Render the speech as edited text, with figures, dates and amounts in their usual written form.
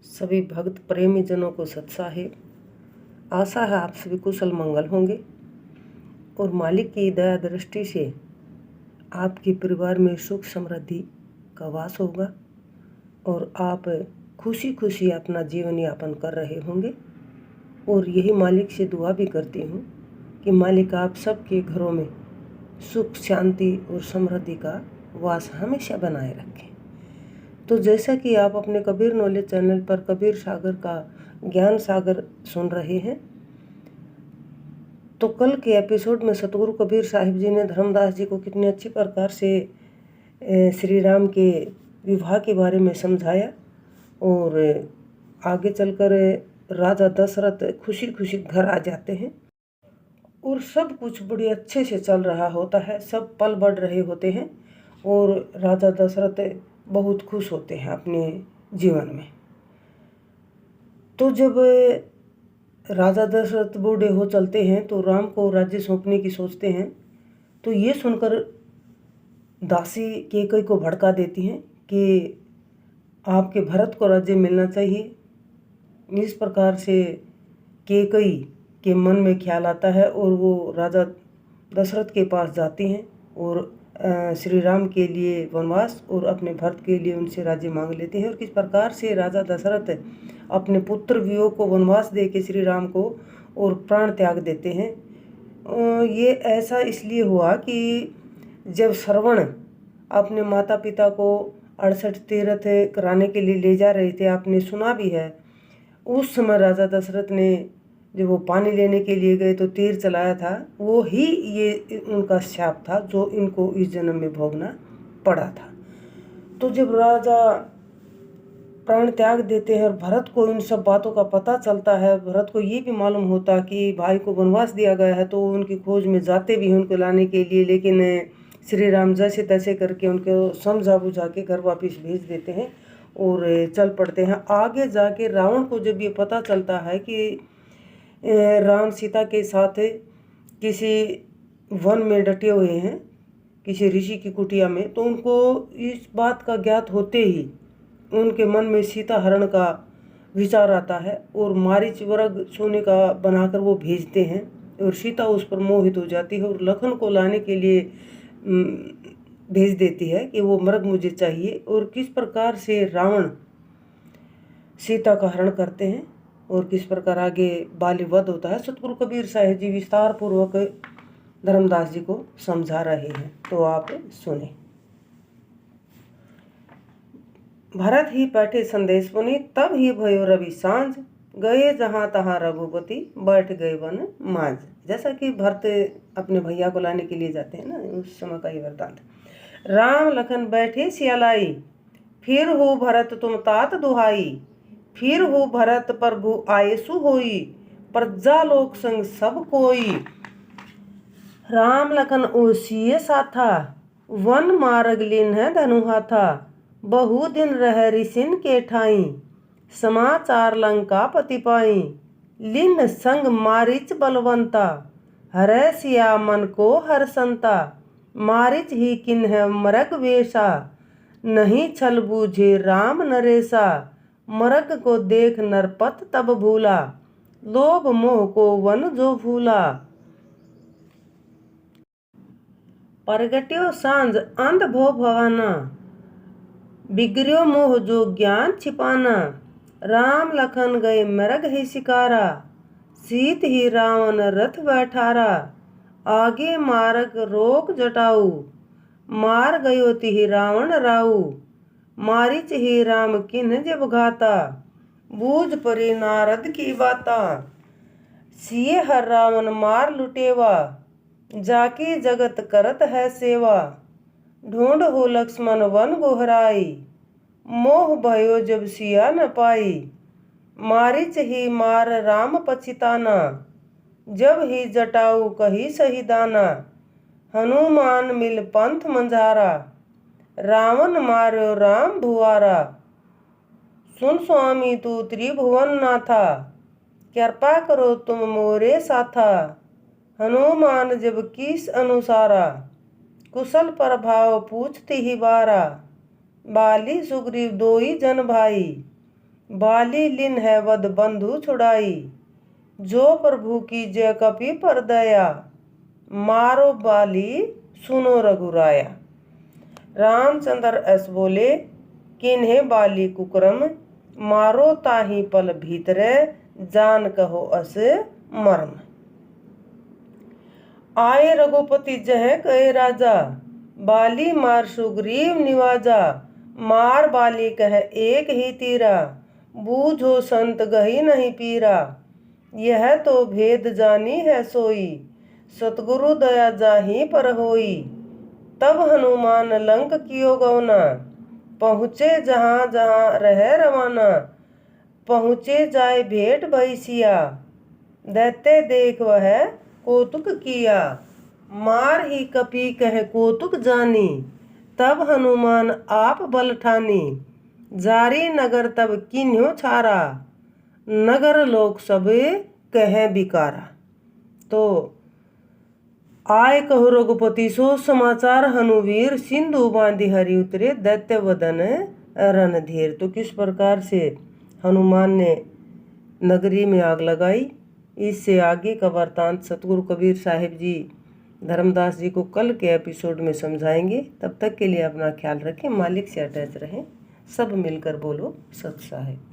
सभी भक्त प्रेमी जनों को सत्साहिब। आशा है आप सभी कुशल मंगल होंगे और मालिक की दया दृष्टि से आपके परिवार में सुख समृद्धि का वास होगा और आप खुशी खुशी अपना जीवन यापन कर रहे होंगे। और यही मालिक से दुआ भी करती हूँ कि मालिक आप सबके घरों में सुख शांति और समृद्धि का वास हमेशा बनाए रखें। तो जैसा कि आप अपने कबीर नॉलेज चैनल पर कबीर सागर का ज्ञान सागर सुन रहे हैं, तो कल के एपिसोड में सतगुरु कबीर साहिब जी ने धर्मदास जी को कितने अच्छी प्रकार से श्री राम के विवाह के बारे में समझाया और आगे चलकर राजा दशरथ खुशी खुशी घर आ जाते हैं और सब कुछ बड़े अच्छे से चल रहा होता है, सब पल बढ़ रहे होते हैं और राजा दशरथ बहुत खुश होते हैं अपने जीवन में। तो जब राजा दशरथ बूढ़े हो चलते हैं तो राम को राज्य सौंपने की सोचते हैं। तो ये सुनकर दासी कैकेयी को भड़का देती हैं कि आपके भरत को राज्य मिलना चाहिए। इस प्रकार से कैकेयी के मन में ख्याल आता है और वो राजा दशरथ के पास जाती हैं और श्री राम के लिए वनवास और अपने भरत के लिए उनसे राज्य मांग लेते हैं। और किस प्रकार से राजा दशरथ अपने पुत्र वियोग को वनवास दे के श्री राम को और प्राण त्याग देते हैं। ये ऐसा इसलिए हुआ कि जब श्रवण अपने माता पिता को 68 तीर्थ कराने के लिए ले जा रहे थे, आपने सुना भी है, उस समय राजा दशरथ ने जब वो पानी लेने के लिए गए तो तीर चलाया था, वो ही ये उनका शाप था जो इनको इस जन्म में भोगना पड़ा था। तो जब राजा प्राण त्याग देते हैं और भरत को इन सब बातों का पता चलता है, भरत को ये भी मालूम होता कि भाई को वनवास दिया गया है, तो वो उनकी खोज में जाते भी हैं उनको लाने के लिए, लेकिन श्री राम जैसे तैसे करके उनको समझा बुझा के घर वापस भेज देते हैं और चल पड़ते हैं। आगे जाके रावण को जब ये पता चलता है कि राम सीता के साथ किसी वन में डटे हुए हैं, किसी ऋषि की कुटिया में, तो उनको इस बात का ज्ञात होते ही उनके मन में सीता हरण का विचार आता है और मारीच वर्ग सोने का बनाकर वो भेजते हैं और सीता उस पर मोहित हो जाती है और लखन को लाने के लिए भेज देती है कि वो मृग मुझे चाहिए। और किस प्रकार से रावण सीता का हरण करते हैं और किस प्रकार आगे बाली वध होता है, सतगुरु कबीर साहिब जी विस्तार पूर्वक धर्मदास जी को समझा रहे हैं। तो आप सुने। भरत ही बैठे संदेश पुनि, तब ही भयो रवि सांझ, गए जहाँ तहाँ रघुपति, बैठ गए वन मांझ। जैसा कि भरत अपने भैया को लाने के लिए जाते हैं ना, उस समय का ये वृतांत। राम लखन बैठे सियालाई, फिर हो भरत तुम तात दुहाई, फिर हो भरत प्रभु आयसु होई, प्रजा लोक संग सब कोई। राम लखन ओसिए साथा, वन मार्ग लिन है धनुहा था, बहु दिन रह ऋषिन के ठाई, समाचार लंका पति पाई, लिन संग मारिच बलवंता, हरै सिया मन को हरसंता, मारिच ही किन्ह मरग वेशा, नहीं छल बूझे राम नरेशा, मरग को देख नरपत तब भूला, लोभ मोह को वन जो भूला। परगट्यो सांझ अंध भो भवाना, बिगड़्यो मोह जो ज्ञान छिपाना, राम लखन गए मरग ही शिकारा, सीत ही रावण रथ बैठारा, आगे मार्ग रोक जटाऊ, मार गयो तिहि रावण राऊ, मारिच ही राम किन्ह जब घाता, बूझ परी नारद की बाता, सिए हर रावण मार लुटेवा, जाकी जगत करत है सेवा, ढूंढ हो लक्ष्मण वन गोहराई, मोह भयो जब सिया न पाई, मारिच ही मार राम पछिताना, जब ही जटाऊ कही सही दाना, हनुमान मिल पंथ मंझारा, रावण मार्यो राम भुआरा, सुन स्वामी तू त्रिभुवन नाथा, कृपा करो तुम मोरे साथा, हनुमान जब किस अनुसारा, कुशल प्रभाव पूछती ही बारा, बाली सुग्रीव दोई जन भाई, बाली लिन है वद बंधु छुड़ाई, जो प्रभु की जय कपि पर दया, मारो बाली सुनो रघुराया। रामचंद्र ऐस बोले, किन्हें बाली कुक्रम, मारो ताही पल भीतरे, जान कहो अस मर्म। आए रघुपति जह कहे राजा, बाली मार सुग्रीव निवाजा, मार बाली कह एक ही तीरा, बूझो संत गही नहीं पीरा, यह तो भेद जानी है सोई, सतगुरु दया जाही पर होई। तब हनुमान लंक कियो गौना, पहुँचे जहाँ जहाँ रह रवाना, पहुँचे जाए भेंट भैसिया, दैत्य देख वह कौतुक किया, मार ही कपि कह कौतुक जानी, तब हनुमान आप बल ठानी, जारी नगर तब किन्ह्यो छारा, नगर लोक सब कहे बिकारा। तो आय कहो रघुपति सो समाचार, हनुवीर सिंधु बांधी हरि उतरे, दैत्य वदन रणधीर। तो किस प्रकार से हनुमान ने नगरी में आग लगाई, इससे आगे का वृतांत सतगुरु कबीर साहिब जी धर्मदास जी को कल के एपिसोड में समझाएंगे। तब तक के लिए अपना ख्याल रखें, मालिक से अटैच रहें, सब मिलकर बोलो सत साहिब।